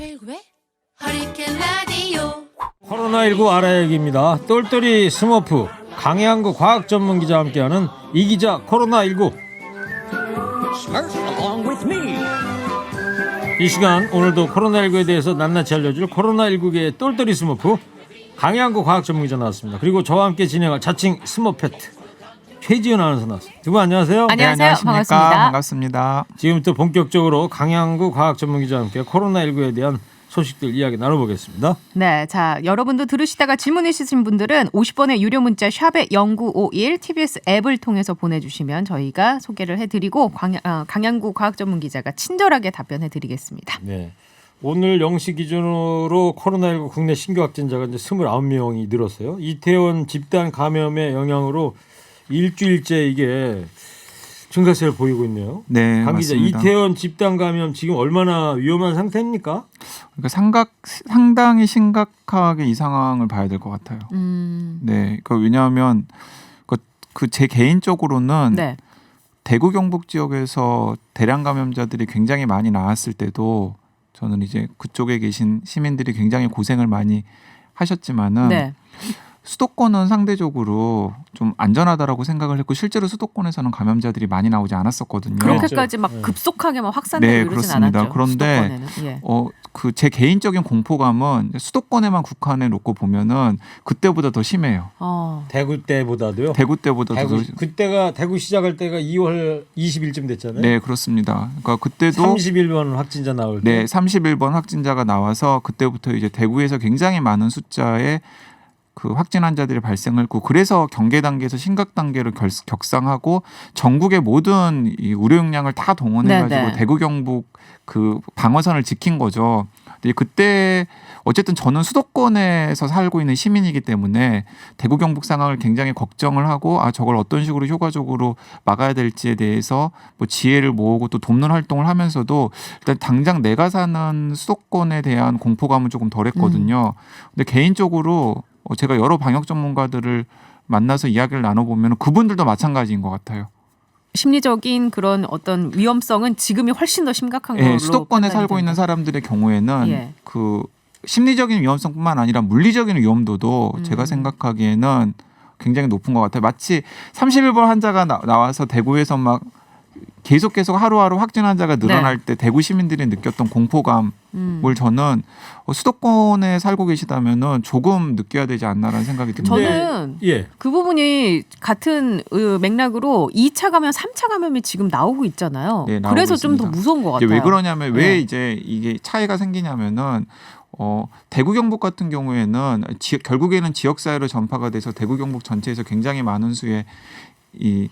최일구의 허리케인 라디오. 코로나19 알아야 얘기입니다. 똘똘이 스머프 강양구 과학 전문 기자와 함께하는 이기자 코로나19. 이 시간 오늘도 코로나19에 대해서 낱낱이 알려줄 코로나19계의 똘똘이 스머프 강양구 과학 전문 기자 나왔습니다. 그리고 저와 함께 진행할 자칭 스머페트 최지은 아나운서 나왔습니다. 두 분 안녕하세요. 안녕하세요. 네, 반갑습니다. 반갑습니다. 지금부터 본격적으로 강양구 과학 전문 기자와 함께 코로나19에 대한 소식들 이야기 나눠보겠습니다. 네, 자 여러분도 들으시다가 질문 있으신 분들은 50번의 유료 문자 샵에 0951 TBS 앱을 통해서 보내주시면 저희가 소개를 해드리고 강양구 과학 전문 기자가 친절하게 답변해드리겠습니다. 네. 오늘 0시 기준으로 코로나19 국내 신규 확진자가 이제 29명이 늘었어요. 이태원 집단 감염의 영향으로 일주일째 이게 증가세를 보이고 있네요. 네, 강 기자, 맞습니다. 이태원 집단 감염 지금 얼마나 위험한 상태입니까? 그러니까 상당히 심각하게 이 상황을 봐야 될 것 같아요. 네, 왜냐하면 제 개인적으로는 네. 대구 경북 지역에서 대량 감염자들이 굉장히 많이 나왔을 때도 저는 이제 그쪽에 계신 시민들이 굉장히 고생을 많이 하셨지만은 네. 수도권은 상대적으로 좀 안전하다라고 생각을 했고 실제로 수도권에서는 감염자들이 많이 나오지 않았었거든요. 그렇게까지 막 네. 급속하게 막 확산되고 네, 이러진 그렇습니다. 않았죠. 그런데 수도권에는. 예. 제 개인적인 공포감은 수도권에만 국한해 놓고 보면은 그때보다 더 심해요. 대구 때보다도요? 대구 때보다 더 그때가 대구 시작할 때가 2월 20일쯤 됐잖아요. 네, 그렇습니다. 그러니까 그때도 31번 확진자 나올 때. 네, 31번 확진자가 나와서 그때부터 이제 대구에서 굉장히 많은 숫자의 그 확진 환자들이 발생을 했고 그래서 경계 단계에서 심각 단계로 격상하고 전국의 모든 이 의료 역량을 다 동원해 가지고 네네. 대구 경북 그 방어선을 지킨 거죠. 근데 그때 어쨌든 저는 수도권에서 살고 있는 시민이기 때문에 대구 경북 상황을 굉장히 걱정을 하고 저걸 어떤 식으로 효과적으로 막아야 될지에 대해서 뭐 지혜를 모으고 또 돕는 활동을 하면서도 일단 당장 내가 사는 수도권에 대한 공포감은 조금 덜했거든요. 근데 개인적으로 제가 여러 방역 전문가들을 만나서 이야기를 나눠보면 그분들도 마찬가지인 것 같아요. 심리적인 그런 어떤 위험성은 지금이 훨씬 더 심각한 걸로. 네, 수도권에 살고 있는 사람들의 경우에는 예. 그 심리적인 위험성뿐만 아니라 물리적인 위험도도 제가 생각하기에는 굉장히 높은 것 같아요. 마치 31번 환자가 나와서 대구에서 막 계속 하루하루 확진 환자가 늘어날 때 대구 시민들이 느꼈던 공포감을 저는 수도권에 살고 계시다면은 조금 느껴야 되지 않나라는 생각이 듭니다. 저는 예. 그 부분이 같은 맥락으로 2차 감염, 3차 감염이 지금 나오고 있잖아요. 네, 나오고 그래서 좀 더 있습니다. 무서운 것 같아요. 왜 그러냐면 왜 네. 이제 이게 차이가 생기냐면은 대구 경북 같은 경우에는 결국에는 지역 사회로 전파가 돼서 대구 경북 전체에서 굉장히 많은 수의 이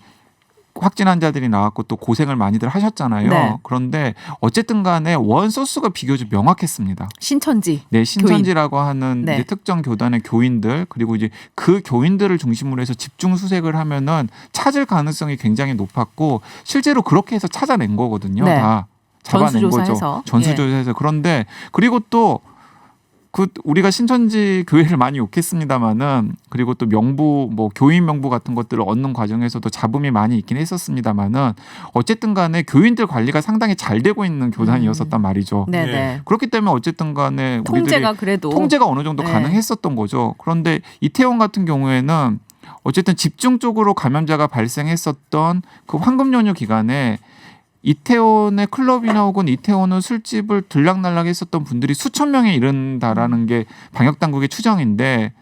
확진 환자들이 나왔고 또 고생을 많이들 하셨잖아요. 네. 그런데 어쨌든 간에 원 소스가 비교적 명확했습니다. 신천지. 네, 신천지라고 하는 네. 이제 특정 교단의 교인들 그리고 이제 그 교인들을 중심으로 해서 집중 수색을 하면은 찾을 가능성이 굉장히 높았고 실제로 그렇게 해서 찾아낸 거거든요. 네. 다 잡아낸 전수조사해서. 거죠. 전수조사해서. 그런데 그리고 또 우리가 신천지 교회를 많이 욕했습니다마는 그리고 또 명부 교인 명부 같은 것들을 얻는 과정에서도 잡음이 많이 있긴 했었습니다마는 어쨌든 간에 교인들 관리가 상당히 잘 되고 있는 교단이었었단 말이죠. 네네. 네. 그렇기 때문에 어쨌든 간에 통제가 그래도. 통제가 어느 정도 네. 가능했었던 거죠. 그런데 이태원 같은 경우에는 어쨌든 집중적으로 감염자가 발생했었던 그 황금 연휴 기간에 이태원의 클럽이나 혹은 이태원의 술집을 들락날락 했었던 분들이 수천 명에 이른다라는 게 방역당국의 추정인데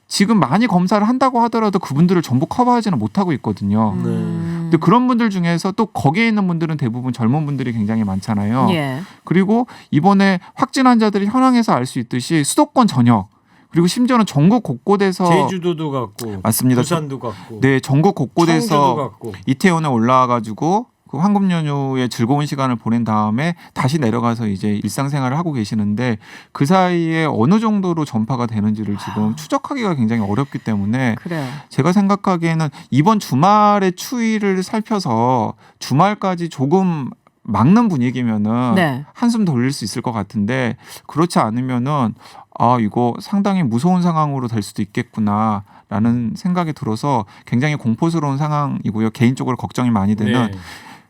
지금 많이 검사를 한다고 하더라도 그분들을 전부 커버하지는 못하고 있거든요. 근데 그런 분들 중에서 또 거기에 있는 분들은 대부분 젊은 분들이 굉장히 많잖아요. 예. 그리고 이번에 확진 환자들이 현황에서 알 수 있듯이 수도권 전역 그리고 심지어는 전국 곳곳에서 제주도도 갔고 맞습니다. 부산도 갔고 네, 전국 청주도 곳곳에서 갔고 이태원에 올라와가지고 그 황금 연휴에 즐거운 시간을 보낸 다음에 다시 내려가서 이제 일상생활을 하고 계시는데 그 사이에 어느 정도로 전파가 되는지를 지금 추적하기가 굉장히 어렵기 때문에 그래요. 제가 생각하기에는 이번 주말의 추이를 살펴서 주말까지 조금 막는 분위기면은 네. 한숨 돌릴 수 있을 것 같은데 그렇지 않으면은 이거 상당히 무서운 상황으로 될 수도 있겠구나라는 생각이 들어서 굉장히 공포스러운 상황이고요. 개인적으로 걱정이 많이 되는 네.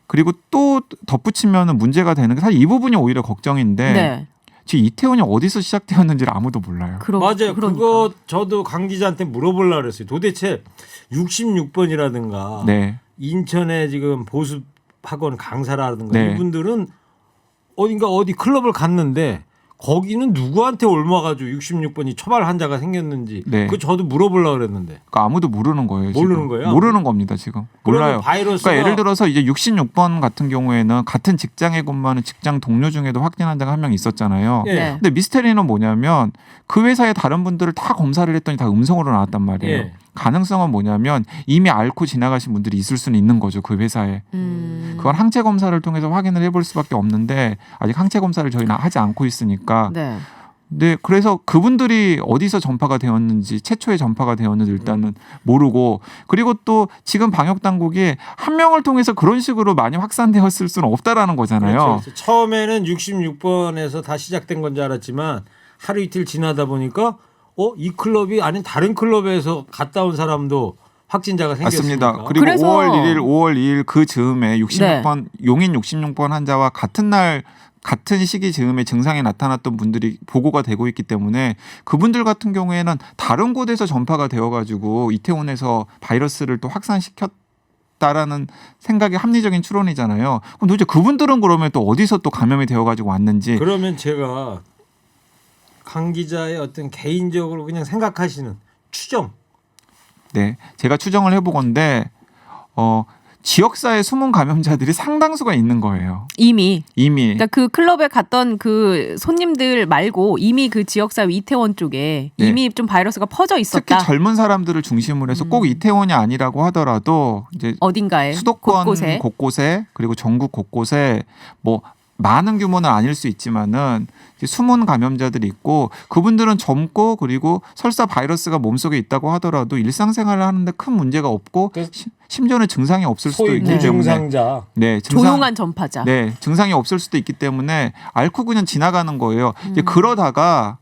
그리고 또 덧붙이면 문제가 되는 게 사실 이 부분이 오히려 걱정인데 네. 지금 이태원이 어디서 시작되었는지를 아무도 몰라요. 맞아요. 그러니까. 그거 저도 강 기자한테 물어보려고 그랬어요. 도대체 66번이라든가 네. 인천에 지금 보습학원 강사라든가 네. 이분들은 어디 클럽을 갔는데 거기는 누구한테 옮아가지고 66번이 초발 환자가 생겼는지 네. 그거 저도 물어보려고 그랬는데 그러니까 아무도 모르는 거예요. 지금. 모르는 거예요? 모르는 겁니다. 지금. 그러면 몰라요. 바이러스가 그러니까 예를 들어서 이제 66번 같은 경우에는 같은 직장에 근무하는 직장 동료 중에도 확진 환자가 한 명 있었잖아요. 예. 네. 근데 미스테리는 뭐냐면 그 회사의 다른 분들을 다 검사를 했더니 다 음성으로 나왔단 말이에요. 예. 가능성은 뭐냐면 이미 앓고 지나가신 분들이 있을 수는 있는 거죠. 그 회사에. 그건 항체 검사를 통해서 확인을 해볼 수밖에 없는데 아직 항체 검사를 저희는 하지 않고 있으니까. 네. 네, 그래서 그분들이 어디서 전파가 되었는지 최초에 전파가 되었는지 일단은 모르고 그리고 또 지금 방역 당국이 한 명을 통해서 그런 식으로 많이 확산되었을 수는 없다라는 거잖아요. 그렇죠. 처음에는 66번에서 다 시작된 건 줄 알았지만 하루 이틀 지나다 보니까 이 클럽이 아닌 다른 클럽에서 갔다 온 사람도 확진자가 생겼습니다. 맞습니다. 그리고 그래서 5월 1일, 5월 2일 그 즈음에 66번 용인 66번 환자와 같은 날 같은 시기 즈음에 증상이 나타났던 분들이 보고가 되고 있기 때문에 그분들 같은 경우에는 다른 곳에서 전파가 되어가지고 이태원에서 바이러스를 또 확산시켰다라는 생각이 합리적인 추론이잖아요. 그럼 도대체 그분들은 그러면 또 어디서 또 감염이 되어가지고 왔는지. 그러면 제가 강 기자의 어떤 개인적으로 그냥 생각하시는 추정. 네, 제가 추정을 해보건데 지역사회 숨은 감염자들이 상당수가 있는 거예요. 이미. 이미. 그러니까 그 클럽에 갔던 그 손님들 말고 이미 그 지역사회 이태원 쪽에 네. 이미 좀 바이러스가 퍼져 있었다. 특히 젊은 사람들을 중심으로 해서 꼭 이태원이 아니라고 하더라도 이제 어딘가에 수도권 곳곳에. 그리고 전국 곳곳에 뭐 많은 규모는 아닐 수 있지만은 이제 숨은 감염자들이 있고 그분들은 젊고 그리고 설사 바이러스가 몸속에 있다고 하더라도 일상생활을 하는데 큰 문제가 없고 심지어는 증상이 없을 수도 소위 있기 때문에 무증상자. 네, 조용한 전파자. 네, 증상이 없을 수도 있기 때문에 앓고 그냥 지나가는 거예요. 이제 그러다가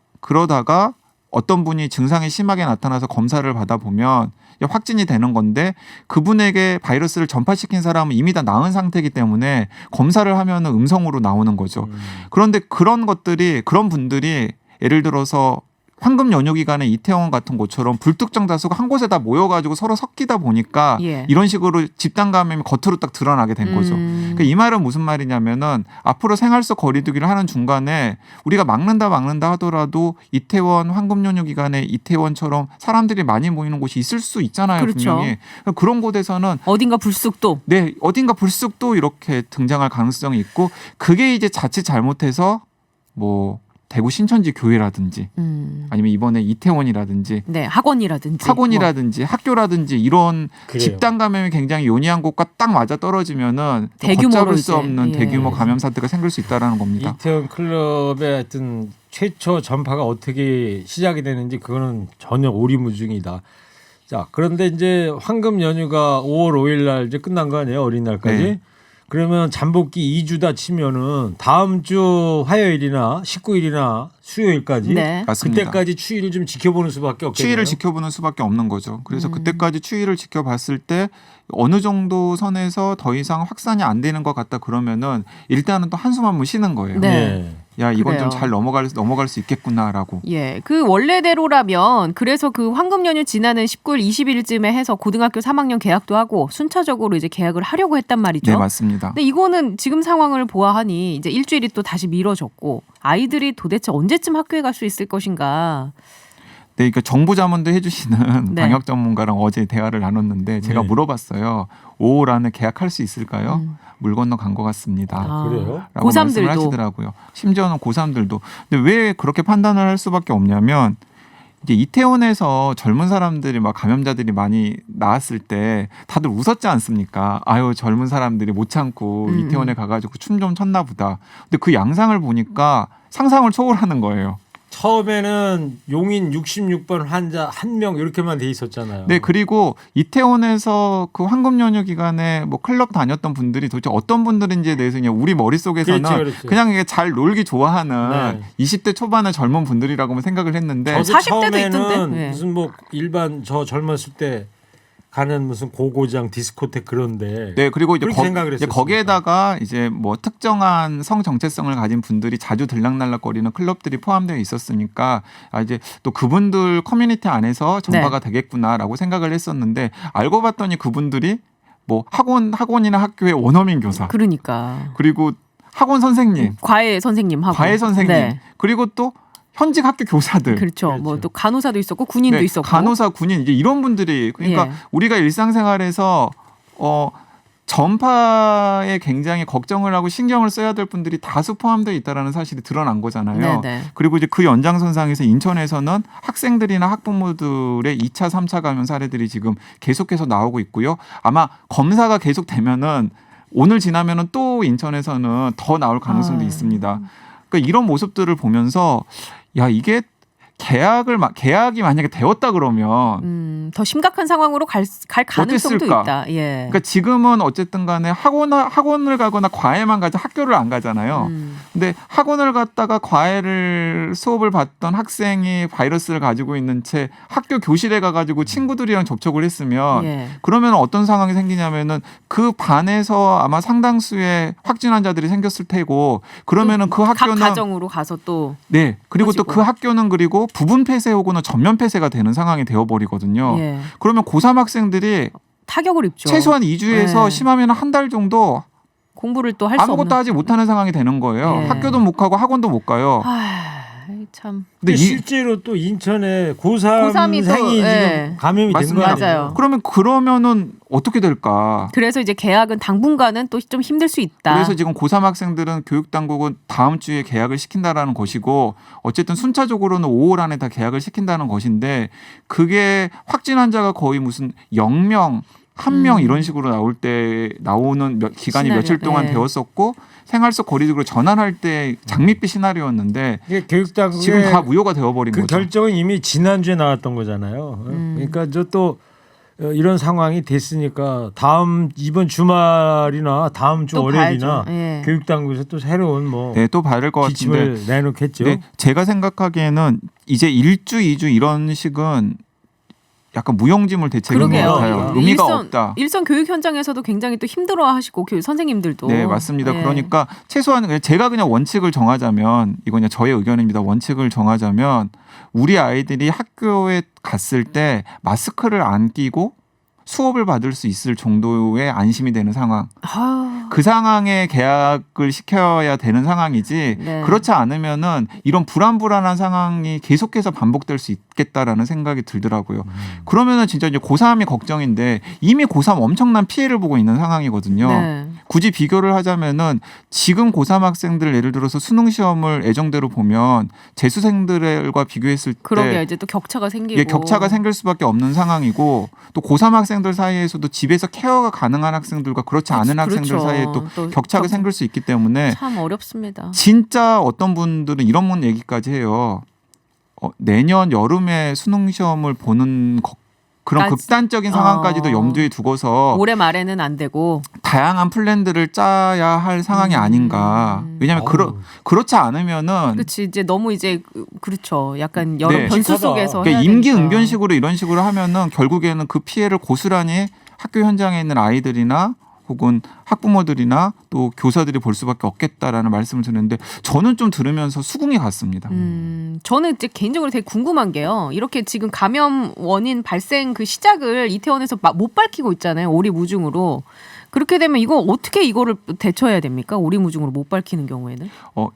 어떤 분이 증상이 심하게 나타나서 검사를 받아보면 확진이 되는 건데 그분에게 바이러스를 전파시킨 사람은 이미 다 나은 상태이기 때문에 검사를 하면 음성으로 나오는 거죠. 그런데 그런 분들이 예를 들어서 황금 연휴 기간에 이태원 같은 곳처럼 불특정 다수가 한 곳에 다 모여가지고 서로 섞이다 보니까 예. 이런 식으로 집단 감염이 겉으로 딱 드러나게 된 거죠. 그러니까 이 말은 무슨 말이냐면은 앞으로 생활 속 거리두기를 하는 중간에 우리가 막는다 하더라도 이태원 황금 연휴 기간에 이태원처럼 사람들이 많이 모이는 곳이 있을 수 있잖아요. 그렇죠. 분명히. 그런 곳에서는 어딘가 불쑥 또. 네, 어딘가 불쑥 또 이렇게 등장할 가능성이 있고 그게 이제 자칫 잘못해서 뭐 대구 신천지 교회라든지 아니면 이번에 이태원이라든지 네, 학원이라든지 학교라든지 이런 그래요. 집단 감염이 굉장히 요니한 곳과 딱 맞아 떨어지면은 대규모로 걷잡을 수 이제, 없는 예. 대규모 감염 사태가 생길 수 있다라는 겁니다. 이태원 클럽의 하여튼 최초 전파가 어떻게 시작이 되는지 그거는 전혀 오리무중이다. 자, 그런데 이제 황금 연휴가 5월 5일 날 이제 끝난 거 아니에요? 어린날까지. 네. 그러면 잠복기 2주다 치면은 다음 주 화요일이나 19일이나 수요일까지 네. 맞습니다. 그때까지 추위를 좀 지켜보는 수밖에 없겠네요. 추위를 지켜보는 수밖에 없는 거죠. 그래서 그때까지 추위를 지켜봤을 때 어느 정도 선에서 더 이상 확산이 안 되는 것 같다 그러면은 일단은 또 한숨 한번 쉬는 거예요. 네. 야, 이건 그래요. 좀 잘 넘어갈 수 있겠구나라고. 예, 그 원래대로라면 그래서 그 황금 연휴 지나는 19일, 20일쯤에 해서 고등학교 3학년 개학도 하고 순차적으로 이제 개학을 하려고 했단 말이죠. 네, 맞습니다. 근데 이거는 지금 상황을 보아하니 이제 일주일이 또 다시 미뤄졌고 아이들이 도대체 언제쯤 학교에 갈 수 있을 것인가. 네, 그러니까 정부 자문도 해주시는 네. 방역 전문가랑 어제 대화를 나눴는데 제가 네. 물어봤어요. 5월 안에 개학할 수 있을까요? 물 건너 간 것 같습니다. 아, 그래요? 라고 말씀을 고3들도. 하시더라고요. 심지어는 고3들도. 근데 왜 그렇게 판단을 할 수밖에 없냐면 이제 이태원에서 젊은 사람들이 막 감염자들이 많이 나왔을 때 다들 웃었지 않습니까? 아유, 젊은 사람들이 못 참고 이태원에 가가지고 춤 좀 췄나 보다. 근데 그 양상을 보니까 상상을 초월하는 거예요. 처음에는 용인 66번 환자 1명 이렇게만 돼 있었잖아요. 네, 그리고 이태원에서 그 황금 연휴 기간에 뭐 클럽 다녔던 분들이 도대체 어떤 분들인지에 대해서 그냥 우리 머릿속에서는 그렇죠. 그냥 이게 잘 놀기 좋아하는 네. 20대 초반의 젊은 분들이라고만 생각을 했는데 저도 40대도 처음에는 있던데. 네. 무슨 뭐 일반 저 젊었을 때 가는 무슨 고고장 디스코텍 그런데 네, 그리고 이제, 그렇게 생각을 이제 했었으니까. 거기에다가 이제 뭐 특정한 성 정체성을 가진 분들이 자주 들락날락거리는 클럽들이 포함되어 있었으니까 이제 또 그분들 커뮤니티 안에서 전파가 되겠구나라고 생각을 했었는데 알고 봤더니 그분들이 뭐 학원이나 학교의 원어민 교사 그러니까 그리고 학원 선생님, 과외 선생님하고 과외 선생님 네. 그리고 또 현직 학교 교사들. 그렇죠. 그렇죠. 뭐 또 간호사도 있었고 군인도 네, 있었고 간호사, 군인 이제 이런 분들이 그러니까 예. 우리가 일상생활에서 전파에 굉장히 걱정을 하고 신경을 써야 될 분들이 다수 포함되어 있다라는 사실이 드러난 거잖아요. 네네. 그리고 이제 그 연장선상에서 인천에서는 학생들이나 학부모들의 2차, 3차 감염 사례들이 지금 계속해서 나오고 있고요. 아마 검사가 계속되면은 오늘 지나면은 또 인천에서는 더 나올 가능성도 있습니다. 그러니까 이런 모습들을 보면서 야 이게 계약이 만약에 되었다 그러면 더 심각한 상황으로 갈 가능성도 어땠을까? 있다. 예. 그러니까 지금은 어쨌든 간에 학원을 가거나 과외만 가지 학교를 안 가잖아요. 근데 학원을 갔다가 과외를 수업을 받던 학생이 바이러스를 가지고 있는 채 학교 교실에 가가지고 친구들이랑 접촉을 했으면 예. 그러면 어떤 상황이 생기냐면은 그 반에서 아마 상당수의 확진 환자들이 생겼을 테고 그러면은 그 각 학교는 가정으로 가서 또 네 그리고 또 퍼지고. 그 학교는 그리고 부분 폐쇄 혹은 전면 폐쇄가 되는 상황이 되어버리거든요. 예. 그러면 고3 학생들이 타격을 입죠. 최소한 2주에서 네. 심하면 한 달 정도 공부를 또 할 수 없는. 아무것도 하지 못하는 상황이 되는 거예요. 예. 학교도 못 가고 학원도 못 가요. 참. 근데 실제로 또 인천에 고3이 또, 고3생이 예. 지금 감염이 된 맞습니다. 거 아니에요? 맞아요. 그러면은 어떻게 될까? 그래서 이제 계약은 당분간은 또 좀 힘들 수 있다. 그래서 지금 고3 학생들은 교육당국은 다음 주에 계약을 시킨다라는 것이고 어쨌든 순차적으로는 5월 안에 다 계약을 시킨다는 것인데 그게 확진 환자가 거의 무슨 0명 1명 이런 식으로 나오는 기간이 시나리오, 며칠 동안 예. 되었었고 생활 속 거리두기로 전환할 때 장밋빛 시나리오였는데 이게 교육당국의 지금 다 무효가 되어버린 그 거죠. 결정은 이미 지난주에 나왔던 거잖아요. 그러니까 저 또 이런 상황이 됐으니까 이번 주말이나 다음 주 또 월요일이나 봐야죠. 예. 교육당국에서 또 새로운 뭐 네, 또 봐야 될 것 같은데 지침을 내놓겠죠. 네, 제가 생각하기에는 이제 1주, 2주 이런 식은 약간 무용지물 대책인 것 그러게요. 같아요. 의미가 없다. 일선 교육 현장에서도 굉장히 또 힘들어하시고 선생님들도. 네, 맞습니다. 예. 그러니까 최소한 제가 그냥 원칙을 정하자면 이건 그냥 저의 의견입니다. 원칙을 정하자면 우리 아이들이 학교에 갔을 때 마스크를 안 끼고 수업을 받을 수 있을 정도의 안심이 되는 상황. 그 상황에 계약을 시켜야 되는 상황이지 네. 그렇지 않으면은 이런 불안한 상황이 계속해서 반복될 수 있겠다라는 생각이 들더라고요. 그러면은 진짜 이제 고3이 걱정인데 이미 고3 엄청난 피해를 보고 있는 상황이거든요. 네. 굳이 비교를 하자면은 지금 고3 학생들 예를 들어서 수능 시험을 예정대로 보면 재수생들과 비교했을 때 그러게 이제 또 격차가 생기고. 예, 격차가 생길 수밖에 없는 상황이고 또 고3 학생들 사이에서도 집에서 케어가 가능한 학생들과 그렇지 않은 학생들 그렇죠. 사이에 또 격차가 생길 수 있기 때문에 참 어렵습니다. 진짜 어떤 분들은 이런 얘기까지 해요. 내년 여름에 수능 시험을 보는 그런 극단적인 상황까지도 염두에 두고서 올해 말에는 안 되고 다양한 플랜들을 짜야 할 상황이 아닌가. 왜냐하면 그렇지 않으면은 그렇지 이제 너무 이제 그렇죠. 약간 여러 네. 변수 속에서 그러니까 해야 임기 되니까. 응변식으로 이런 식으로 하면은 결국에는 그 피해를 고스란히 학교 현장에 있는 아이들이나 혹은 학부모들이나 또 교사들이 볼 수밖에 없겠다라는 말씀을 드렸는데 저는 좀 들으면서 수긍이 갔습니다. 저는 이제 개인적으로 되게 궁금한 게요. 이렇게 지금 감염 원인 발생 그 시작을 이태원에서 못 밝히고 있잖아요. 오리무중으로. 그렇게 되면 어떻게 이거를 대처해야 됩니까? 오리무중으로 못 밝히는 경우에는?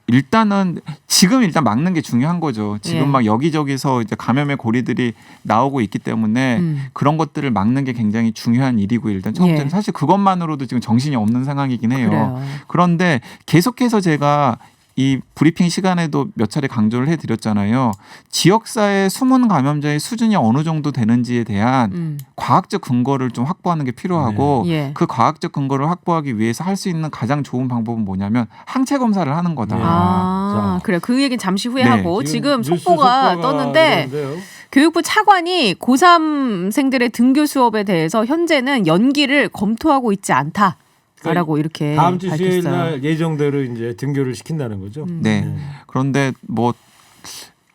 일단은 지금 일단 막는 게 중요한 거죠. 지금 예. 막 여기저기서 이제 감염의 고리들이 나오고 있기 때문에 그런 것들을 막는 게 굉장히 중요한 일이고 일단 처음부터는 예. 사실 그것만으로도 지금 정신이 없는 상황이긴 해요. 그래요. 그런데 계속해서 제가 이 브리핑 시간에도 몇 차례 강조를 해드렸잖아요. 지역사회 숨은 감염자의 수준이 어느 정도 되는지에 대한 과학적 근거를 좀 확보하는 게 필요하고 네. 예. 그 과학적 근거를 확보하기 위해서 할 수 있는 가장 좋은 방법은 뭐냐면 항체 검사를 하는 거다. 자. 그래. 그 얘기는 잠시 후에 네. 하고 지금 뉴스 속보가 떴는데 그러는데요. 교육부 차관이 고3생들의 등교 수업에 대해서 현재는 연기를 검토하고 있지 않다라고 이렇게 다음 주 수요일 밝혔어요. 날 예정대로 이제 등교를 시킨다는 거죠. 네. 그런데 뭐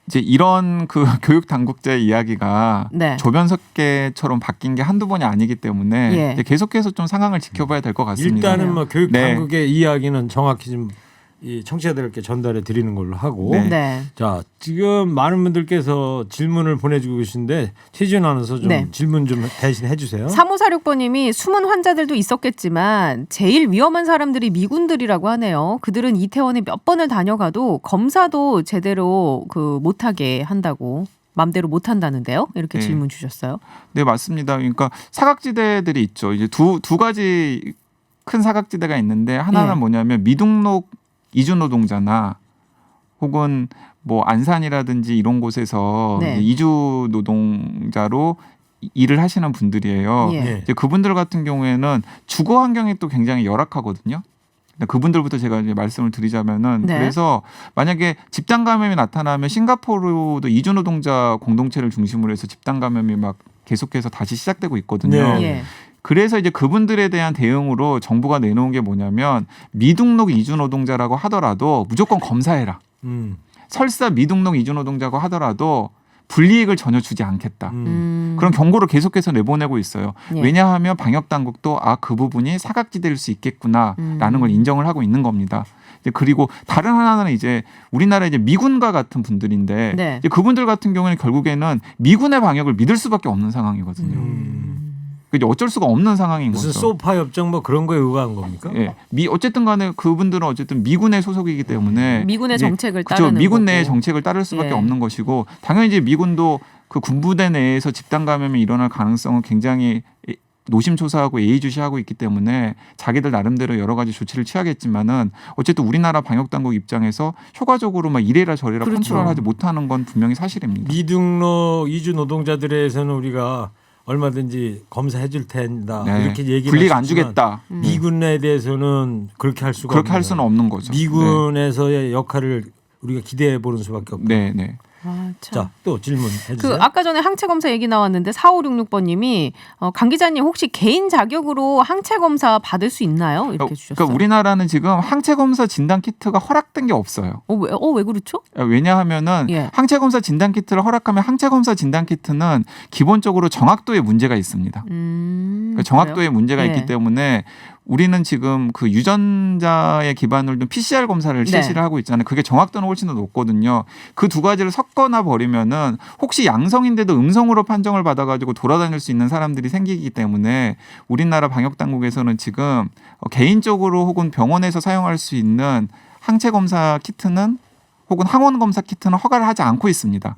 이제 이런 그 교육 당국자의 이야기가 네. 조변석계처럼 바뀐 게 한두 번이 아니기 때문에 예. 이제 계속해서 좀 상황을 지켜봐야 될 것 같습니다. 일단은 뭐 교육 네. 당국의 이야기는 정확히 좀 이 청취자들께 전달해 드리는 걸로 하고 네. 네. 자 지금 많은 분들께서 질문을 보내주고 계신데 최지은 아나운서 좀 네. 질문 좀 대신 해주세요. 3546번님이 숨은 환자들도 있었겠지만 제일 위험한 사람들이 미군들이라고 하네요. 그들은 이태원에 몇 번을 다녀가도 검사도 제대로 그 못하게 한다고. 맘대로 못한다는데요. 이렇게 네. 질문 주셨어요. 네, 맞습니다. 그러니까 사각지대들이 있죠. 이제 두 가지 큰 사각지대가 있는데 하나는 예. 뭐냐면 미등록 이주 노동자나 혹은 뭐 안산이라든지 이런 곳에서 네. 이제 이주 노동자로 일을 하시는 분들이에요. 예. 네. 이제 그분들 같은 경우에는 주거 환경이 또 굉장히 열악하거든요. 그분들부터 제가 이제 말씀을 드리자면은 네. 그래서 만약에 집단 감염이 나타나면 싱가포르도 이주 노동자 공동체를 중심으로 해서 집단 감염이 막 계속해서 다시 시작되고 있거든요. 네. 예. 그래서 이제 그분들에 대한 대응으로 정부가 내놓은 게 뭐냐면 미등록 이주 노동자라고 하더라도 무조건 검사해라. 설사 미등록 이주 노동자고 하더라도 불이익을 전혀 주지 않겠다. 그런 경고를 계속해서 내보내고 있어요. 예. 왜냐하면 방역 당국도 그 부분이 사각지대일 수 있겠구나라는 걸 인정을 하고 있는 겁니다. 이제 그리고 다른 하나는 이제 우리나라 이제 미군과 같은 분들인데 네. 이제 그분들 같은 경우에는 결국에는 미군의 방역을 믿을 수밖에 없는 상황이거든요. 이제 어쩔 수가 없는 상황인 무슨 거죠. 소파 협정 뭐 그런 거에 의거한 겁니까? 예, 어쨌든 간에 그분들은 어쨌든 미군의 소속이기 때문에 미군의 이제 정책을 그죠, 따르는 미군 내의 거고. 정책을 따를 수밖에 예. 없는 것이고 당연히 이제 미군도 그 군부대 내에서 집단 감염이 일어날 가능성은 굉장히 노심초사하고 예의주시하고 있기 때문에 자기들 나름대로 여러 가지 조치를 취하겠지만은 어쨌든 우리나라 방역 당국 입장에서 효과적으로 막 이래라 저래라 그렇죠. 컨트롤하지 못하는 건 분명히 사실입니다. 미등록 이주 노동자들에 대해서는 우리가 얼마든지 검사해 줄 텐다 네. 이렇게 얘기를 불이익 안 하시지만 주겠다. 미군에 대해서는 그렇게 할 수가 그렇게 할 없는 수는 거예요. 없는 거죠. 미군에서의 역할을 우리가 기대해 보는 수밖에 없고. 네, 네. 아, 참. 자, 또 질문 해주세요. 그 아까 전에 항체 검사 얘기 나왔는데 4566번님이 강 기자님 혹시 개인 자격으로 항체 검사 받을 수 있나요? 이렇게 주셨어요. 그러니까 우리나라는 지금 항체 검사 진단 키트가 허락된 게 없어요. 왜 그렇죠? 왜냐하면은 예. 항체 검사 진단 키트를 허락하면 항체 검사 진단 키트는 기본적으로 정확도에 문제가 있습니다. 그러니까 정확도에 그래요? 문제가 예. 있기 때문에 우리는 지금 그 유전자에 기반으로 둔 PCR 검사를 네. 실시를 하고 있잖아요. 그게 정확도는 훨씬 더 높거든요. 그 두 가지를 섞거나 버리면은 혹시 양성인데도 음성으로 판정을 받아가지고 돌아다닐 수 있는 사람들이 생기기 때문에 우리나라 방역 당국에서는 지금 개인적으로 혹은 병원에서 사용할 수 있는 항체 검사 키트는 혹은 항원 검사 키트는 허가를 하지 않고 있습니다.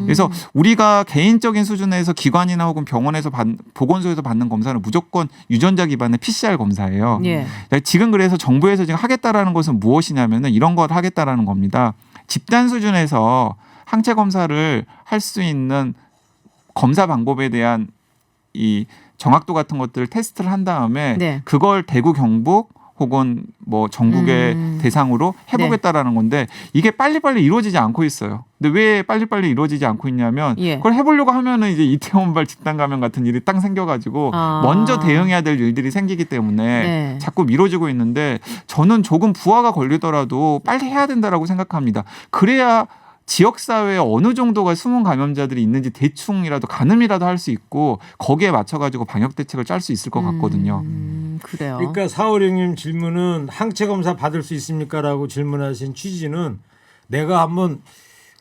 그래서 우리가 개인적인 수준에서 기관이나 혹은 병원에서 보건소에서 받는 검사는 무조건 유전자 기반의 PCR 검사예요. 예. 지금 그래서 정부에서 지금 하겠다라는 것은 무엇이냐면은 이런 걸 하겠다라는 겁니다. 집단 수준에서 항체 검사를 할 수 있는 검사 방법에 대한 이 정확도 같은 것들을 테스트를 한 다음에 네. 그걸 대구 경북 혹은 뭐 전국의 대상으로 해보겠다라는 건데 이게 빨리빨리 이루어지지 않고 있어요. 근데 왜 빨리빨리 이루어지지 않고 있냐면 예. 그걸 해보려고 하면은 이제 이태원발 집단 감염 같은 일이 딱 생겨가지고 먼저 대응해야 될 일들이 생기기 때문에 네. 자꾸 미뤄지고 있는데 저는 조금 부하가 걸리더라도 빨리 해야 된다라고 생각합니다. 그래야 지역사회에 어느 정도가 숨은 감염자들이 있는지 대충이라도 가늠이라도 할 수 있고 거기에 맞춰가지고 방역 대책을 짤 수 있을 것 같거든요. 그래요. 그러니까 4566님 질문은 항체 검사 받을 수 있습니까라고 질문하신 취지는 내가 한번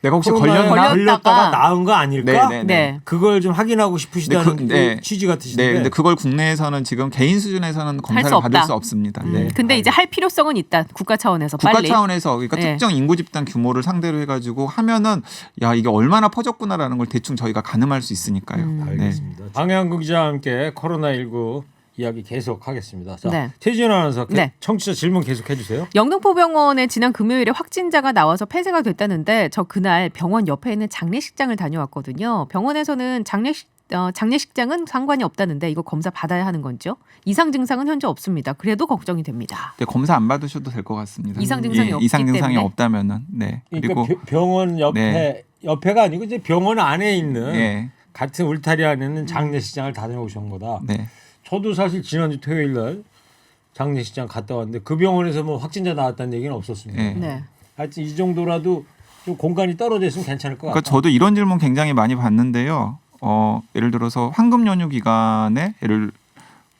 혹시 코로나에 걸렸나? 걸렸다가 나은 거 아닐까? 네, 네, 네. 그걸 좀 확인하고 싶으시다는 그 취지 같으신데. 네, 근데 그걸 국내에서는 지금 개인 수준에서는 검사를 받을 수 없습니다. 네. 근데 이제 할 필요성은 있다. 국가 차원에서 국가 빨리. 차원에서 그러니까 네. 특정 인구 집단 규모를 상대로 해가지고 하면은 야 이게 얼마나 퍼졌구나라는 걸 대충 저희가 가늠할 수 있으니까요. 알겠습니다. 방향국 기자와 함께 코로나19 이야기 계속 하겠습니다. 자, 네. 최지은 아나운서 네. 청취자 질문 계속 해주세요. 영등포병원에 지난 금요일에 확진자가 나와서 폐쇄가 됐다는데 저 그날 병원 옆에 있는 장례식장을 다녀왔거든요. 병원에서는 장례식장은 상관이 없다는데 이거 검사 받아야 하는 건죠? 이상 증상은 현재 없습니다. 그래도 걱정이 됩니다. 네, 검사 안 받으셔도 될 것 같습니다. 이상 증상이 없기 이상 증상이 때문에? 없다면은 네. 그러니까 그리고 병원 옆에가 아니고 이제 병원 안에 있는 네. 같은 울타리 안에 있는 장례식장을 다녀오신 거다. 네. 저도 사실 지난주 토요일 날 장례식장 갔다 왔는데 그 병원에서 뭐 확진자 나왔다는 얘기는 없었습니다. 네. 네. 하여튼 이 정도라도 좀 공간이 떨어져 있으면 괜찮을 것 그러니까 같아요. 저도 이런 질문 굉장히 많이 받는데요. 예를 들어서 황금 연휴 기간에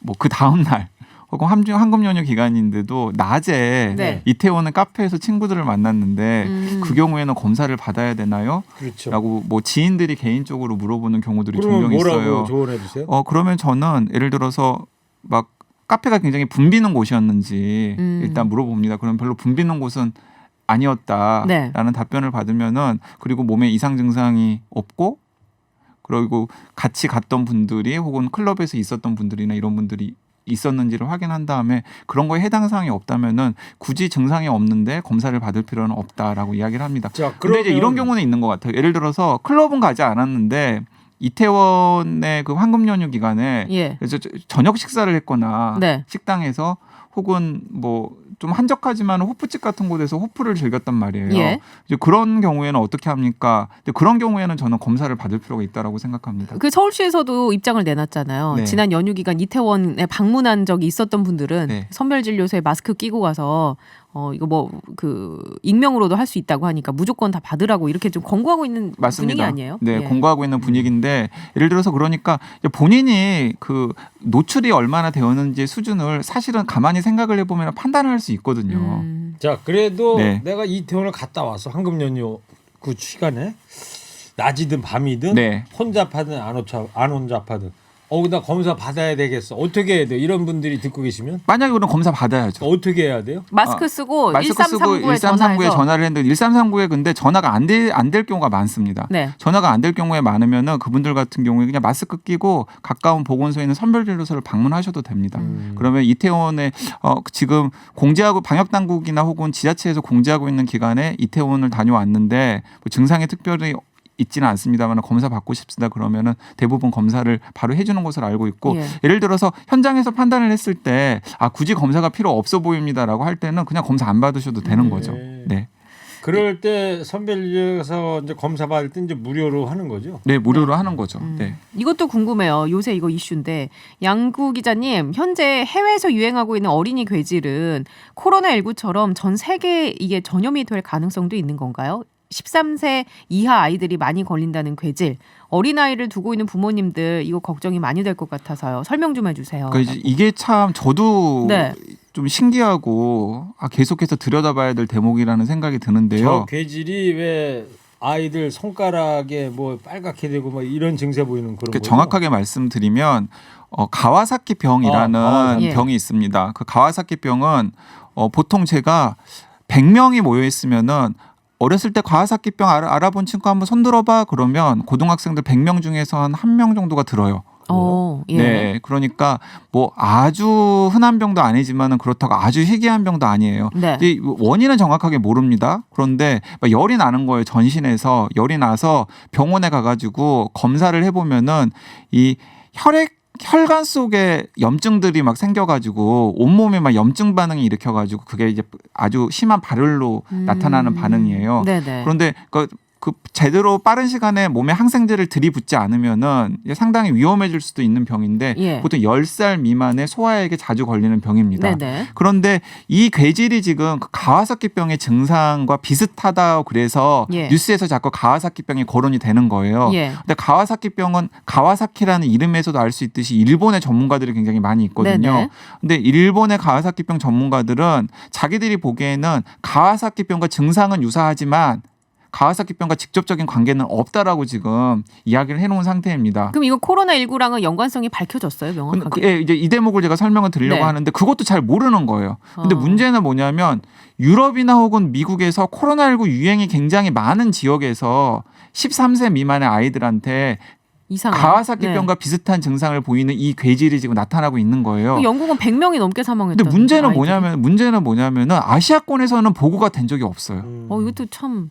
뭐 그 다음 날 혹은 황금 연휴 기간인데도 낮에 네. 이태원은 카페에서 친구들을 만났는데 그 경우에는 검사를 받아야 되나요? 그렇죠. 라고 뭐 지인들이 개인적으로 물어보는 경우들이 그러면 종종 뭐라고 있어요. 조언해 주세요? 그러면 저는 예를 들어서 막 카페가 굉장히 붐비는 곳이었는지 일단 물어봅니다. 그럼 별로 붐비는 곳은 아니었다라는 네. 답변을 받으면은 그리고 몸에 이상 증상이 없고 그리고 같이 갔던 분들이 혹은 클럽에서 있었던 분들이나 이런 분들이 있었는지를 확인한 다음에 그런 거에 해당 사항이 없다면은 굳이 증상이 없는데 검사를 받을 필요는 없다라고 이야기를 합니다. 자, 근데 이제 이런 경우는 있는 것 같아요. 예를 들어서 클럽은 가지 않았는데 이태원의 그 황금 연휴 기간에 예. 그래서 저녁 식사를 했거나 네. 식당에서 혹은 뭐 좀 한적하지만 호프집 같은 곳에서 호프를 즐겼단 말이에요. 예. 이제 그런 경우에는 어떻게 합니까? 근데 그런 경우에는 저는 검사를 받을 필요가 있다라고 생각합니다. 그 서울시에서도 입장을 내놨잖아요. 네. 지난 연휴 기간 이태원에 방문한 적이 있었던 분들은 네. 선별진료소에 마스크 끼고 가서 이거 뭐 그 익명으로도 할 수 있다고 하니까 무조건 다 받으라고 이렇게 좀 권고하고 있는 맞습니다. 분위기 아니에요? 네, 예. 공고하고 있는 분위기인데 예를 들어서 그러니까 본인이 그 노출이 얼마나 되었는지 수준을 사실은 가만히 생각을 해보면 판단을 할 수 있거든요. 자, 그래도 네. 내가 이태원을 갔다 와서 황금 연휴 그 시간에 낮이든 밤이든 네. 혼잡하든 안 혼잡하든 나 검사 받아야 되겠어. 어떻게 해야 돼? 이런 분들이 듣고 계시면 만약에 그럼 검사 받아야죠. 어떻게 해야 돼요? 마스크 쓰고 마스크 쓰고 1339에 1339에 전화해서 전화를 했는데 1339에 근데 전화가 안 될 경우가 많습니다. 네. 전화가 안 될 경우에 많으면은 그분들 같은 경우에 그냥 마스크 끼고 가까운 보건소에 있는 선별진료소를 방문하셔도 됩니다. 그러면 이태원에 지금 공지하고 방역 당국이나 혹은 지자체에서 공지하고 있는 기간에 이태원을 다녀왔는데 뭐 증상이 특별히 있지는 않습니다만 검사 받고 싶습니다. 그러면은 대부분 검사를 바로 해주는 것으로 알고 있고 예. 예를 들어서 현장에서 판단을 했을 때 굳이 검사가 필요 없어 보입니다라고 할 때는 그냥 검사 안 받으셔도 되는 거죠. 네, 그럴 때 선별진료소 이제 검사 받을 때 이제 무료로 하는 거죠. 네 무료로 하는 거죠. 네. 이것도 궁금해요. 요새 이거 이슈인데 양구 기자님 현재 해외에서 유행하고 있는 어린이 괴질은 코로나19처럼 전 세계에 이게 전염이 될 가능성도 있는 건가요? 13세 이하 아이들이 많이 걸린다는 괴질. 어린아이를 두고 있는 부모님들 이거 걱정이 많이 될 것 같아서요. 설명 좀 해주세요. 그러니까 이게 참 저도 네. 좀 신기하고 계속해서 들여다봐야 될 대목이라는 생각이 드는데요. 저 괴질이 왜 아이들 손가락에 뭐 빨갛게 되고 뭐 이런 증세 보이는 그런 거죠? 정확하게 말씀드리면 가와사키 병이라는 예. 병이 있습니다. 그 가와사키 병은 보통 제가 100명이 모여 있으면은 어렸을 때 가와사키병 알아본 친구 한번 손 들어봐 그러면 고등학생들 100명 중에서 한 1명 정도가 들어요. 예. 네, 그러니까 뭐 아주 흔한 병도 아니지만은 그렇다고 아주 희귀한 병도 아니에요. 네. 근데 원인은 정확하게 모릅니다. 그런데 열이 나는 거예요. 전신에서 열이 나서 병원에 가가지고 검사를 해보면은 이 혈관 속에 염증들이 막 생겨가지고 온몸에 막 염증 반응이 일으켜가지고 그게 이제 아주 심한 발열로 나타나는 반응이에요. 네네. 그런데 그 제대로 빠른 시간에 몸에 항생제를 들이붓지 않으면은 상당히 위험해질 수도 있는 병인데 예. 보통 10살 미만의 소아에게 자주 걸리는 병입니다. 네네. 그런데 이 괴질이 지금 그 가와사키병의 증상과 비슷하다 그래서 예. 뉴스에서 자꾸 가와사키병이 거론이 되는 거예요. 예. 근데 가와사키병은 가와사키라는 이름에서도 알 수 있듯이 일본의 전문가들이 굉장히 많이 있거든요. 네네. 근데 일본의 가와사키병 전문가들은 자기들이 보기에는 가와사키병과 증상은 유사하지만 가와사키병과 직접적인 관계는 없다라고 지금 이야기를 해놓은 상태입니다. 그럼 이거 코로나19랑은 연관성이 밝혀졌어요, 명확하게? 이제 이 대목을 제가 설명을 드리려고 네. 하는데 그것도 잘 모르는 거예요. 근데 문제는 뭐냐면 유럽이나 혹은 미국에서 코로나19 유행이 굉장히 많은 지역에서 13세 미만의 아이들한테 이상한. 가와사키병과 비슷한 증상을 보이는 이 괴질이 지금 나타나고 있는 거예요. 영국은 100명이 넘게 사망했다. 근데 문제는 뭐냐면은 아시아권에서는 보고가 된 적이 없어요. 이것도 참.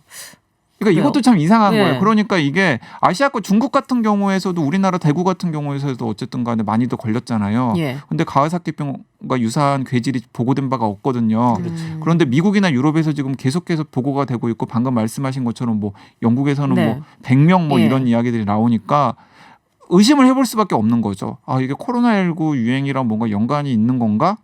그러니까 그래요? 이것도 참 이상한 네. 거예요. 그러니까 이게 아시아권 중국 같은 경우에서도 우리나라 대구 같은 경우에서도 어쨌든 간에 많이도 걸렸잖아요. 예. 근데 가와사키병과 유사한 괴질이 보고된 바가 없거든요. 음. 그런데 미국이나 유럽에서 지금 계속해서 보고가 되고 있고 방금 말씀하신 것처럼 뭐 영국에서는 네. 뭐 100명 뭐 예. 이런 이야기들이 나오니까 의심을 해볼 수밖에 없는 거죠. 이게 코로나19 유행이랑 뭔가 연관이 있는 건가?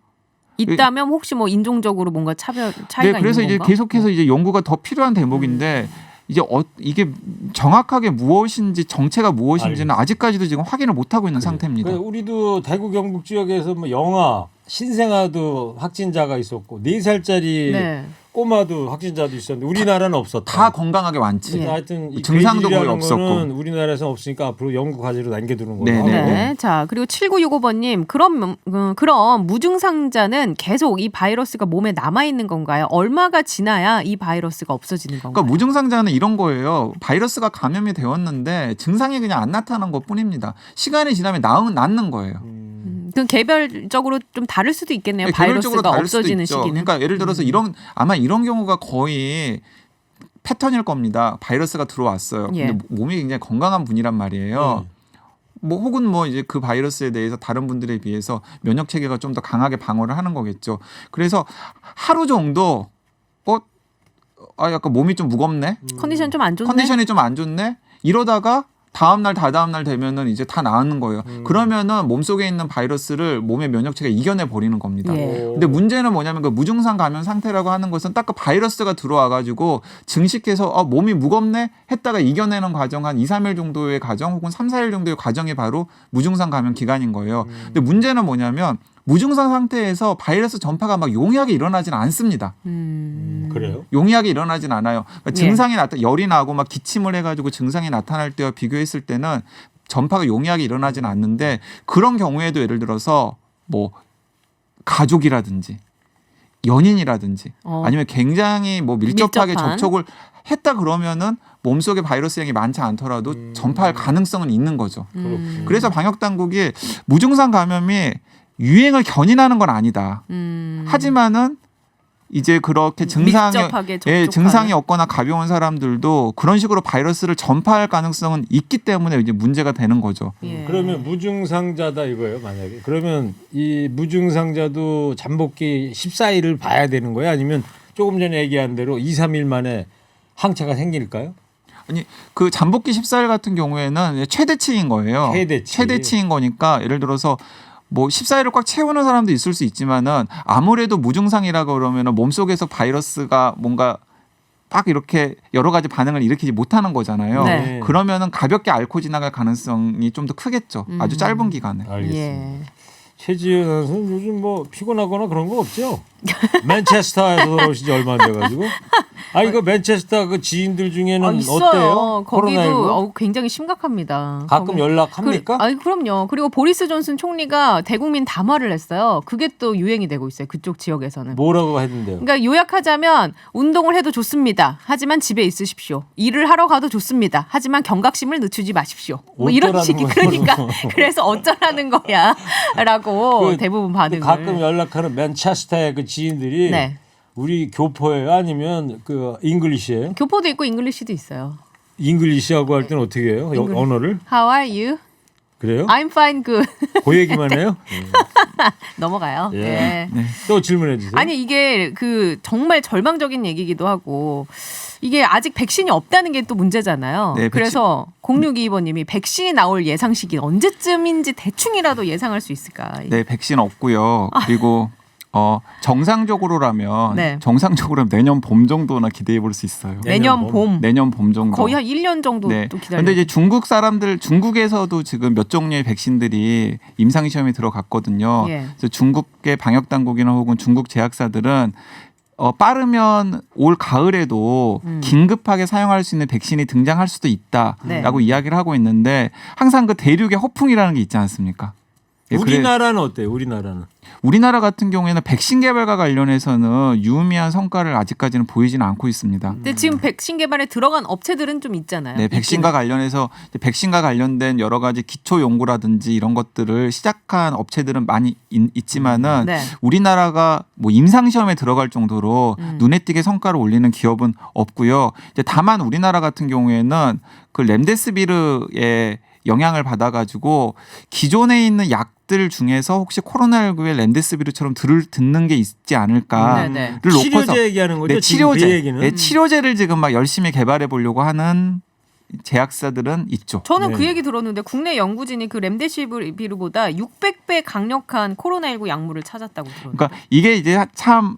있다면 혹시 뭐 인종적으로 뭔가 차이가 네, 그래서 있는 이제 건가? 계속해서 이제 연구가 더 필요한 대목인데 이제 이게 정확하게 무엇인지 정체가 무엇인지는 아직까지도 지금 확인을 못 하고 있는 상태입니다. 그래, 우리도 대구 경북 지역에서 뭐 영아, 신생아도 확진자가 있었고 4살짜리 네. 꼬마도 확진자도 있었는데 우리나라는 없었다. 다 건강하게 완치. 예. 하여튼 이 증상도 거의 괴질이라는 없었고. 거는 우리나라에서는 없으니까 앞으로 연구 과제로 남겨두는 걸로 네, 하고. 네. 자, 그리고 7965번님, 그럼 무증상자는 계속 이 바이러스가 몸에 남아 있는 건가요? 얼마가 지나야 이 바이러스가 없어지는 건가요? 그러니까 무증상자는 이런 거예요. 바이러스가 감염이 되었는데 증상이 그냥 안 나타난 것뿐입니다. 시간이 지나면 낫는 거예요. 그 개별적으로 좀 다를 수도 있겠네요. 네, 개별적으로 바이러스가 다를 수도 없어지는 있죠. 시기는. 그러니까 예를 들어서 아마 이런 경우가 거의 패턴일 겁니다. 바이러스가 들어왔어요. 예. 근데 몸이 굉장히 건강한 분이란 말이에요. 뭐 혹은 뭐 이제 그 바이러스에 대해서 다른 분들에 비해서 면역 체계가 좀 더 강하게 방어를 하는 거겠죠. 그래서 하루 정도 약간 몸이 좀 무겁네. 컨디션 좀 안 좋네. 컨디션이 좀 안 좋네. 이러다가 다음날 다다음날 되면은 이제 다 나았는 거예요. 그러면은 몸속에 있는 바이러스를 몸의 면역 체계가 이겨내 버리는 겁니다. 예. 근데 문제는 뭐냐면 그 무증상 감염 상태라고 하는 것은 딱 그 바이러스가 들어와 가지고 증식해서 몸이 무겁네 했다가 이겨내는 과정 한 2, 3일 정도의 과정 혹은 3, 4일 정도의 과정이 바로 무증상 감염 기간인 거예요. 근데 문제는 뭐냐면 무증상 상태에서 바이러스 전파가 막 용이하게 일어나지는 않습니다. 그래요? 용이하게 일어나진 않아요. 그러니까 예. 증상이 열이 나고 막 기침을 해가지고 증상이 나타날 때와 비교했을 때는 전파가 용이하게 일어나진 않는데 그런 경우에도 예를 들어서 뭐 가족이라든지 연인이라든지 아니면 굉장히 뭐 밀접하게 밀접한. 접촉을 했다 그러면은 몸속에 바이러스 양이 많지 않더라도 전파할 가능성은 있는 거죠. 그래서 방역 당국이 무증상 감염이 유행을 견인하는 건 아니다. 하지만은 이제 그렇게 밀접하게 접촉하는. 증상이 없거나 가벼운 사람들도 그런 식으로 바이러스를 전파할 가능성은 있기 때문에 이제 문제가 되는 거죠. 예. 그러면 무증상자다 이거예요, 만약에. 그러면 이 무증상자도 잠복기 14일을 봐야 되는 거예요? 아니면 조금 전에 얘기한 대로 2, 3일 만에 항체가 생길까요? 아니 그 잠복기 14일 같은 경우에는 최대치인 거예요. 최대치인 거니까 예를 들어서 뭐 14일을 꽉 채우는 사람도 있을 수 있지만은 아무래도 무증상이라고 그러면은 몸속에서 바이러스가 뭔가 딱 이렇게 여러 가지 반응을 일으키지 못하는 거잖아요. 네. 그러면은 가볍게 앓고 지나갈 가능성이 좀 더 크겠죠. 아주 짧은 기간에. 알겠습니다. 예. 최지은 선수는 요즘 뭐 피곤하거나 그런 거 없죠? 맨체스터에서 돌아오신 지 얼마 안 돼가지고. 아 이거 맨체스터 그 지인들 중에는 있어요. 어때요? 거기도 코로나19? 굉장히 심각합니다. 가끔 연락합니까? 그럼요. 그리고 보리스 존슨 총리가 대국민 담화를 했어요. 그게 또 유행이 되고 있어요. 그쪽 지역에서는. 뭐라고 했는데요? 그러니까 요약하자면 운동을 해도 좋습니다. 하지만 집에 있으십시오. 일을 하러 가도 좋습니다. 하지만 경각심을 늦추지 마십시오. 뭐 이런 어쩌라는 식이 거야. 그러니까 그래서 어쩌라는 거야라고 그 대부분 반응을. 가끔 연락하는 맨체스터의 그 지인들이 네. 우리 교포예요? 아니면 그 잉글리시예요? 교포도 있고 잉글리시도 있어요. 잉글리시하고 할 때는 어떻게 해요? 언어를? How are you? 그래요? I'm fine, good. 그 얘기만 해요? 넘어가요. 예. 네. 또 질문해 주세요. 아니 이게 그 정말 절망적인 얘기기도 하고 이게 아직 백신이 없다는 게 또 문제잖아요. 네, 그래서 0622번님이 백신이 나올 예상 시기는 언제쯤인지 대충이라도 예상할 수 있을까? 네, 백신 없고요. 그리고 정상적으로라면 네. 내년 봄 정도나 기대해 볼 수 있어요. 내년 봄. 내년 봄 정도. 거의 한 1년 정도 네. 또 기다려. 근데 이제 중국에서도 지금 몇 종류의 백신들이 임상 시험에 들어갔거든요. 예. 그래서 중국의 방역 당국이나 혹은 중국 제약사들은 빠르면 올 가을에도 긴급하게 사용할 수 있는 백신이 등장할 수도 있다라고 네. 이야기를 하고 있는데 항상 그 대륙의 허풍이라는 게 있지 않습니까? 예, 우리나라는 어때요? 우리나라는? 우리나라 같은 경우에는 백신 개발과 관련해서는 유의미한 성과를 아직까지는 보이지는 않고 있습니다. 근데 지금 백신 개발에 들어간 업체들은 좀 있잖아요. 네, 백신과 관련된 여러 가지 기초 연구라든지 이런 것들을 시작한 업체들은 많이 있지만은 네. 우리나라가 뭐 임상 시험에 들어갈 정도로 눈에 띄게 성과를 올리는 기업은 없고요. 이제 다만 우리나라 같은 경우에는 그 렘데스비르의 영향을 받아가지고 기존에 있는 약들 중에서 혹시 코로나19의 렘데스비르처럼 듣는 게 있지 않을까를 네, 놓고서 치료제 얘기하는 거죠? 네, 지금 그 치료제, 얘기는? 네, 치료제를 지금 막 열심히 개발해 보려고 하는 제약사들은 있죠. 저는 네. 그 얘기 들었는데 국내 연구진이 그 렘데시비르보다 600배 강력한 코로나19 약물을 찾았다고 들었는데. 그러니까 이게 이제 참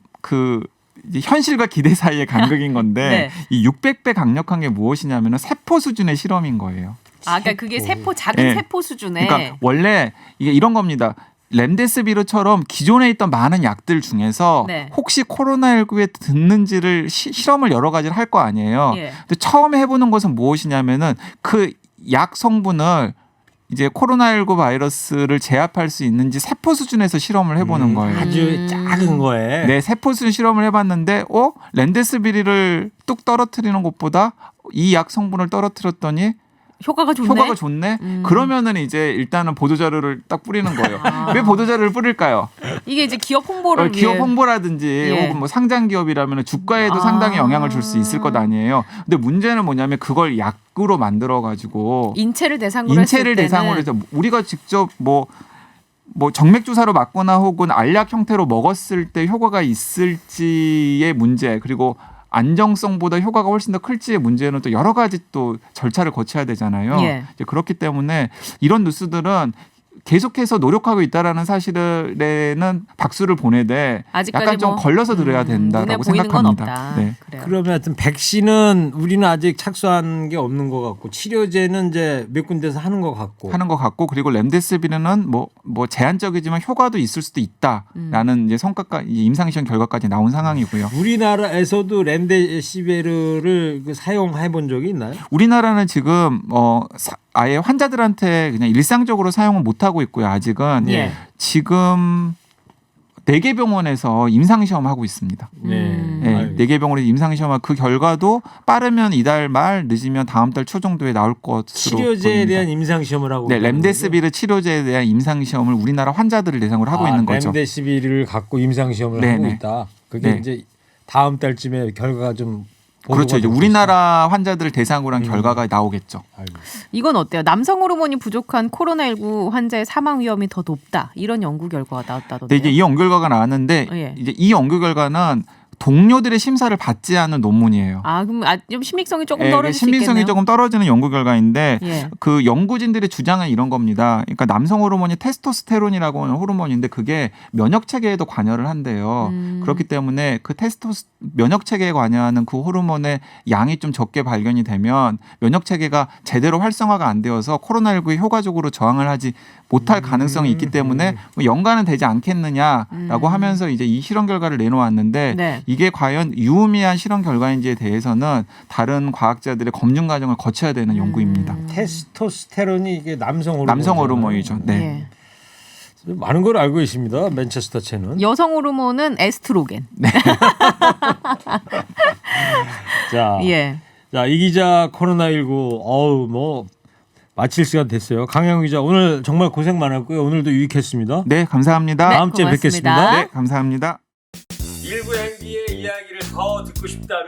이제 현실과 기대 사이의 간극인 건데 네. 이 600배 강력한 게 무엇이냐면은 세포 수준의 실험인 거예요. 아, 그러니까 그게 세포 작은 네. 세포 수준에. 그러니까 원래 이게 이런 겁니다. 렘데스비르처럼 기존에 있던 많은 약들 중에서 네. 혹시 코로나19에 듣는지를 실험을 여러 가지를 할 거 아니에요. 예. 근데 처음 해보는 것은 무엇이냐면은 그 약 성분을 이제 코로나19 바이러스를 제압할 수 있는지 세포 수준에서 실험을 해보는 거예요. 아주 작은 거에. 네, 세포 수준 실험을 해봤는데, 렘데스비르를 뚝 떨어뜨리는 것보다 이 약 성분을 떨어뜨렸더니 효과가 좋네. 효과가 좋네. 그러면은 이제 일단은 보도 자료를 딱 뿌리는 거예요. 왜 보도 자료를 뿌릴까요? 이게 이제 기업 홍보를 기업 위해. 홍보라든지 예. 혹은 뭐 상장 기업이라면 주가에도 상당히 영향을 줄 수 있을 것 아니에요. 근데 문제는 뭐냐면 그걸 약으로 만들어 가지고 인체를 대상으로 인체를 했을 때는 대상으로 해서 우리가 직접 뭐 정맥 주사로 맞거나 혹은 알약 형태로 먹었을 때 효과가 있을지의 문제, 그리고 안정성보다 효과가 훨씬 더 클지의 문제는 또 여러 가지 또 절차를 거쳐야 되잖아요. 예. 이제 그렇기 때문에 이런 뉴스들은 계속해서 노력하고 있다라는 사실에는 박수를 보내되 아직까지 약간 좀 뭐, 걸러서 들어야 눈에 된다라고 보이는 건 생각합니다. 없다. 네. 그래요. 그러면 하여튼 백신은 우리는 아직 착수한 게 없는 것 같고 치료제는 이제 몇 군데서 하는 것 같고. 하는 것 같고, 그리고 렘데스비르는 뭐 제한적이지만 효과도 있을 수도 있다라는 이제 성과가 임상 시험 결과까지 나온 상황이고요. 우리나라에서도 렘데시비르를 사용해 본 적이 있나요? 우리나라는 지금 아예 환자들한테 그냥 일상적으로 사용은 못 하고 있고요. 아직은 예. 지금 4개 병원에서 임상 시험 하고 있습니다. 네, 4개 병원에서 임상 시험하고 그 결과도 빠르면 이달 말, 늦으면 다음 달 초 정도에 나올 것으로 치료제에 보입니다. 대한 임상 시험을 하고. 네, 있는 렘데스비르 치료제에 대한 임상 시험을 우리나라 환자들을 대상으로 하고 있는 거죠. 렘데시비르를 갖고 임상 시험을 네, 하고 네. 있다. 그게 네. 이제 다음 달쯤에 결과가 좀 그렇죠. 이제 보고가 우리나라 환자들을 대상으로 한 결과가 나오겠죠. 알고. 이건 어때요? 남성 호르몬이 부족한 코로나19 환자의 사망 위험이 더 높다. 이런 연구 결과가 나왔다던데요. 근데 이제 이 연구 결과가 나왔는데 예. 이제 이 연구 결과는 동료들의 심사를 받지 않은 논문이에요. 아, 그럼 좀 신빙성이 조금 예, 떨어질 수 신빙성이 있겠네요. 조금 떨어지는 연구 결과인데 예. 그 연구진들의 주장은 이런 겁니다. 그러니까 남성 호르몬이 테스토스테론이라고 하는 호르몬인데 그게 면역 체계에도 관여를 한대요. 그렇기 때문에 그 면역 체계에 관여하는 그 호르몬의 양이 좀 적게 발견이 되면 면역 체계가 제대로 활성화가 안 되어서 코로나19에 효과적으로 저항을 하지 못할 가능성이 있기 때문에 뭐 연관은 되지 않겠느냐라고 하면서 이제 이 실험 결과를 내놓았는데 네. 이게 과연 유의미한 실험 결과인지에 대해서는 다른 과학자들의 검증 과정을 거쳐야 되는 연구입니다. 테스토스테론이 이게 남성 호르몬. 남성 호르몬이죠. 네. 예. 많은 걸 알고 있습니다. 맨체스터 채는. 여성 호르몬은 에스트로겐. 자, 예. 자, 이 기자 코로나19 뭐 마칠 시간 됐어요. 강영 기자 오늘 정말 고생 많았고요. 오늘도 유익했습니다. 네, 감사합니다. 네, 다음 주에 고맙습니다. 뵙겠습니다. 네, 감사합니다. 일부 행기의 이야기를 더 듣고 싶다면